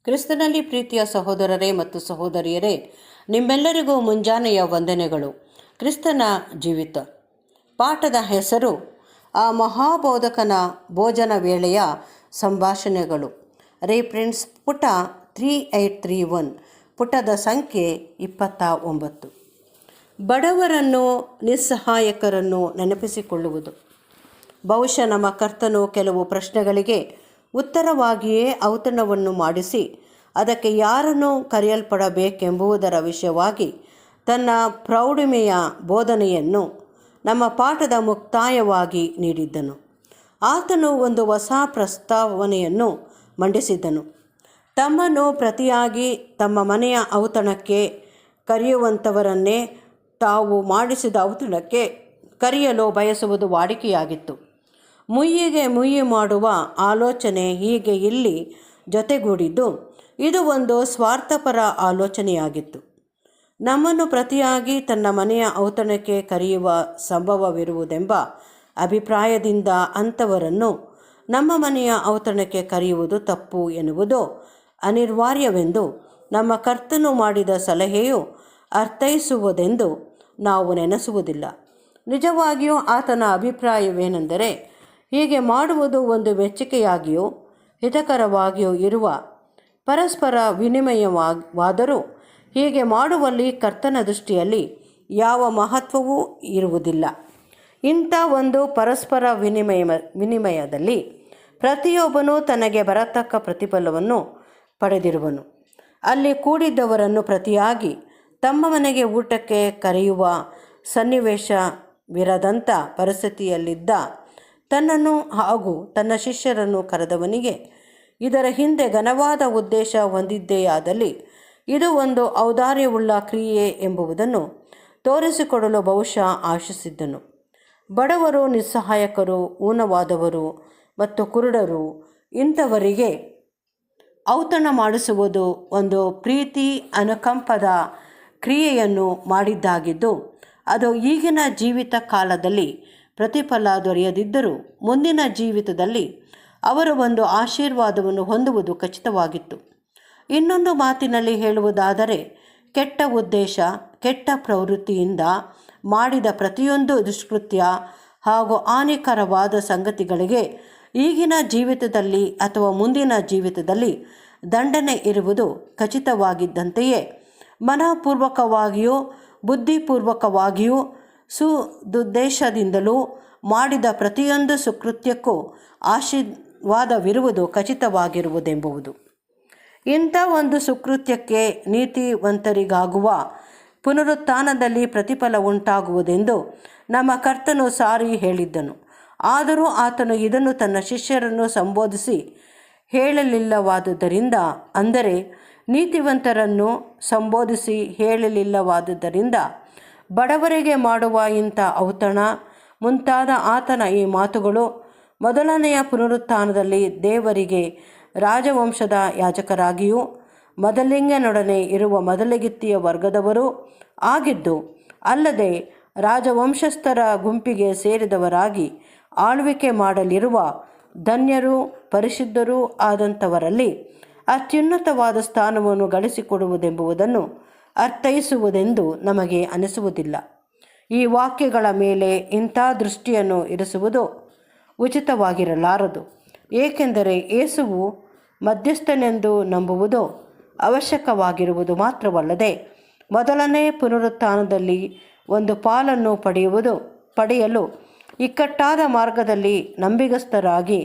ಕ್ರಿಸ್ತನಲ್ಲಿ ಪ್ರೀತಿಯ ಸಹೋದರರೇ ಮತ್ತು ಸಹೋದರಿಯರೇ, ನಿಮ್ಮೆಲ್ಲರಿಗೂ ಮುಂಜಾನೆಯ ವಂದನೆಗಳು. ಕ್ರಿಸ್ತನ ಜೀವಿತ ಪಾಠದ ಹೆಸರು ಆ ಮಹಾಬೋಧಕನ ಭೋಜನ ವೇಳೆಯ ಸಂಭಾಷಣೆಗಳು. ರೆಫರೆನ್ಸ್ ಪುಟ 3831, ಪುಟದ ಸಂಖ್ಯೆ 29. ಬಡವರನ್ನು ನಿಸ್ಸಹಾಯಕರನ್ನು ನೆನಪಿಸಿಕೊಳ್ಳುವುದು. ಬಹುಶಃ ನಮ್ಮ ಕರ್ತನು ಕೆಲವು ಪ್ರಶ್ನೆಗಳಿಗೆ ಉತ್ತರವಾಗಿಯೇ ಔತಣವನ್ನು ಮಾಡಿಸಿ ಅದಕ್ಕೆ ಯಾರನ್ನು ಕರೆಯಲ್ಪಡಬೇಕೆಂಬುದರ ವಿಷಯವಾಗಿ ತನ್ನ ಪ್ರೌಢಿಮೆಯ ಬೋಧನೆಯನ್ನು ನಮ್ಮ ಪಾಠದ ಮುಕ್ತಾಯವಾಗಿ ನೀಡಿದ್ದನು. ಆತನು ಒಂದು ಹೊಸ ಪ್ರಸ್ತಾವನೆಯನ್ನು ಮಂಡಿಸಿದ್ದನು. ತಮ್ಮನ್ನು ಪ್ರತಿಯಾಗಿ ತಮ್ಮ ಮನೆಯ ಔತಣಕ್ಕೆ ಕರೆಯುವಂಥವರನ್ನೇ ತಾವು ಮಾಡಿಸಿದ ಔತಣಕ್ಕೆ ಕರೆಯಲು ಬಯಸುವುದು ವಾಡಿಕೆಯಾಗಿತ್ತು. ಮುಯ್ಯಿಗೆ ಮುಯ್ಯಿ ಮಾಡುವ ಆಲೋಚನೆ ಹೀಗೆ ಇಲ್ಲಿ ಜೊತೆಗೂಡಿದ್ದು ಇದು ಒಂದು ಸ್ವಾರ್ಥಪರ ಆಲೋಚನೆಯಾಗಿತ್ತು. ನಮ್ಮನ್ನು ಪ್ರತಿಯಾಗಿ ತನ್ನ ಮನೆಯ ಔತಣಕ್ಕೆ ಕರೆಯುವ ಸಂಭವವಿರುವುದೆಂಬ ಅಭಿಪ್ರಾಯದಿಂದ ಅಂಥವರನ್ನು ನಮ್ಮ ಮನೆಯ ಔತಣಕ್ಕೆ ಕರೆಯುವುದು ತಪ್ಪು ಎನ್ನುವುದು ಅನಿವಾರ್ಯವೆಂದು ನಮ್ಮ ಕರ್ತನು ಮಾಡಿದ ಸಲಹೆಯು ಅರ್ಥೈಸುವುದೆಂದು ನಾವು ನೆನೆಸುವುದಿಲ್ಲ. ನಿಜವಾಗಿಯೂ ಆತನ ಅಭಿಪ್ರಾಯವೇನೆಂದರೆ, ಹೀಗೆ ಮಾಡುವುದು ಒಂದು ಮೆಚ್ಚುಗೆಯಾಗಿಯೂ ಹಿತಕರವಾಗಿಯೂ ಇರುವ ಪರಸ್ಪರ ವಿನಿಮಯವಾದರೂ ಹೀಗೆ ಮಾಡುವಲ್ಲಿ ಕರ್ತನ ದೃಷ್ಟಿಯಲ್ಲಿ ಯಾವ ಮಹತ್ವವೂ ಇರುವುದಿಲ್ಲ. ಇಂಥ ಒಂದು ಪರಸ್ಪರ ವಿನಿಮಯದಲ್ಲಿ ಪ್ರತಿಯೊಬ್ಬನೂ ತನಗೆ ಬರತಕ್ಕ ಪ್ರತಿಫಲವನ್ನು ಪಡೆದಿರುವನು. ಅಲ್ಲಿ ಕೂಡಿದ್ದವರನ್ನು ಪ್ರತಿಯಾಗಿ ತಮ್ಮ ಮನೆಗೆ ಊಟಕ್ಕೆ ಕರೆಯುವ ಸನ್ನಿವೇಶವಿರದಂಥ ಪರಿಸ್ಥಿತಿಯಲ್ಲಿದ್ದ ತನ್ನನ್ನು ಹಾಗೂ ತನ್ನ ಶಿಷ್ಯರನ್ನು ಕರೆದವನಿಗೆ ಇದರ ಹಿಂದೆ ಘನವಾದ ಉದ್ದೇಶ ಹೊಂದಿದೆಯಾದಲ್ಲಿ ಇದು ಒಂದು ಔದಾರ್ಯವುಳ್ಳ ಕ್ರಿಯೆ ಎಂಬುದನ್ನು ತೋರಿಸಿಕೊಡಲು ಬಹುಶಃ ಆಶಿಸಿದ್ದನು. ಬಡವರು, ನಿಸ್ಸಹಾಯಕರು, ಊನವಾದವರು ಮತ್ತು ಕುರುಡರು ಇಂಥವರಿಗೆ ಔತಣ ಮಾಡಿಸುವುದು ಒಂದು ಪ್ರೀತಿ ಅನುಕಂಪದ ಕ್ರಿಯೆಯನ್ನು ಮಾಡಿದ್ದಾಗಿದ್ದು ಅದು ಈಗಿನ ಜೀವಿತ ಕಾಲದಲ್ಲಿ ಪ್ರತಿಫಲ ದೊರೆಯದಿದ್ದರೂ ಮುಂದಿನ ಜೀವಿತದಲ್ಲಿ ಅವರು ಒಂದು ಆಶೀರ್ವಾದವನ್ನು ಹೊಂದುವುದು ಖಚಿತವಾಗಿತ್ತು. ಇನ್ನೊಂದು ಮಾತಿನಲ್ಲಿ ಹೇಳುವುದಾದರೆ, ಕೆಟ್ಟ ಉದ್ದೇಶ, ಕೆಟ್ಟ ಪ್ರವೃತ್ತಿಯಿಂದ ಮಾಡಿದ ಪ್ರತಿಯೊಂದು ದುಷ್ಕೃತ್ಯ ಹಾಗೂ ಹಾನಿಕರವಾದ ಸಂಗತಿಗಳಿಗೆ ಈಗಿನ ಜೀವಿತದಲ್ಲಿ ಅಥವಾ ಮುಂದಿನ ಜೀವಿತದಲ್ಲಿ ದಂಡನೆ ಇರುವುದು ಖಚಿತವಾಗಿದ್ದಂತೆಯೇ ಮನಃಪೂರ್ವಕವಾಗಿಯೂ ಬುದ್ಧಿಪೂರ್ವಕವಾಗಿಯೂ ಸುದುದ್ದೇಶದಿಂದಲೂ ಮಾಡಿದ ಪ್ರತಿಯೊಂದು ಸುಕೃತ್ಯಕ್ಕೂ ಆಶೀರ್ವಾದವಿರುವುದು ಖಚಿತವಾಗಿರುವುದೆಂಬುದು. ಇಂಥ ಒಂದು ಸುಕೃತ್ಯಕ್ಕೆ ನೀತಿವಂತರಿಗಾಗುವ ಪುನರುತ್ಥಾನದಲ್ಲಿ ಪ್ರತಿಫಲ ಉಂಟಾಗುವುದೆಂದು ನಮ್ಮ ಕರ್ತನು ಸಾರಿ ಹೇಳಿದ್ದನು. ಆದರೂ ಆತನು ಇದನ್ನು ತನ್ನ ಶಿಷ್ಯರನ್ನು ಸಂಬೋಧಿಸಿ ಹೇಳಲಿಲ್ಲವಾದುದರಿಂದ, ಅಂದರೆ ನೀತಿವಂತರನ್ನು ಸಂಬೋಧಿಸಿ ಹೇಳಲಿಲ್ಲವಾದುದರಿಂದ ಬಡವರಿಗೆ ಮಾಡುವ ಇಂಥ ಔತಣ ಮುಂತಾದ ಆತನ ಈ ಮಾತುಗಳು ಮೊದಲನೆಯ ಪುನರುತ್ಥಾನದಲ್ಲಿ ದೇವರಿಗೆ ರಾಜವಂಶದ ಯಾಜಕರಾಗಿಯೂ ಮೊದಲಿಂಗನೊಡನೆ ಇರುವ ಮೊದಲಿಗಿತ್ತಿಯ ವರ್ಗದವರೂ ಆಗಿದ್ದು, ಅಲ್ಲದೆ ರಾಜವಂಶಸ್ಥರ ಗುಂಪಿಗೆ ಸೇರಿದವರಾಗಿ ಆಳ್ವಿಕೆ ಮಾಡಲಿರುವ ಧನ್ಯರೂ ಪರಿಶುದ್ಧರೂ ಆದಂಥವರಲ್ಲಿ ಅತ್ಯುನ್ನತವಾದ ಸ್ಥಾನವನ್ನು ಗಳಿಸಿಕೊಡುವುದೆಂಬುದನ್ನು ಅರ್ಥೈಸುವುದೆಂದು ನಮಗೆ ಅನಿಸುವುದಿಲ್ಲ. ಈ ವಾಕ್ಯಗಳ ಮೇಲೆ ಇಂಥ ದೃಷ್ಟಿಯನ್ನು ಇರಿಸುವುದು ಉಚಿತವಾಗಿರಲಾರದು. ಏಕೆಂದರೆ ಯೇಸುವು ಮಧ್ಯಸ್ಥನೆಂದು ನಂಬುವುದು ಅವಶ್ಯಕವಾಗಿರುವುದು ಮಾತ್ರವಲ್ಲದೆ ಮೊದಲನೇ ಪುನರುತ್ಥಾನದಲ್ಲಿ ಒಂದು ಪಾಲನ್ನು ಪಡೆಯಲು ಇಕ್ಕಟ್ಟಾದ ಮಾರ್ಗದಲ್ಲಿ ನಂಬಿಗಸ್ತರಾಗಿ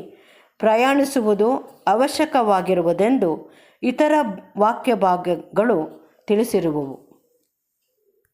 ಪ್ರಯಾಣಿಸುವುದು ಅವಶ್ಯಕವಾಗಿರುವುದೆಂದು ಇತರ ವಾಕ್ಯ ಭಾಗಗಳು ತಿಳಿಸಿರುವವು.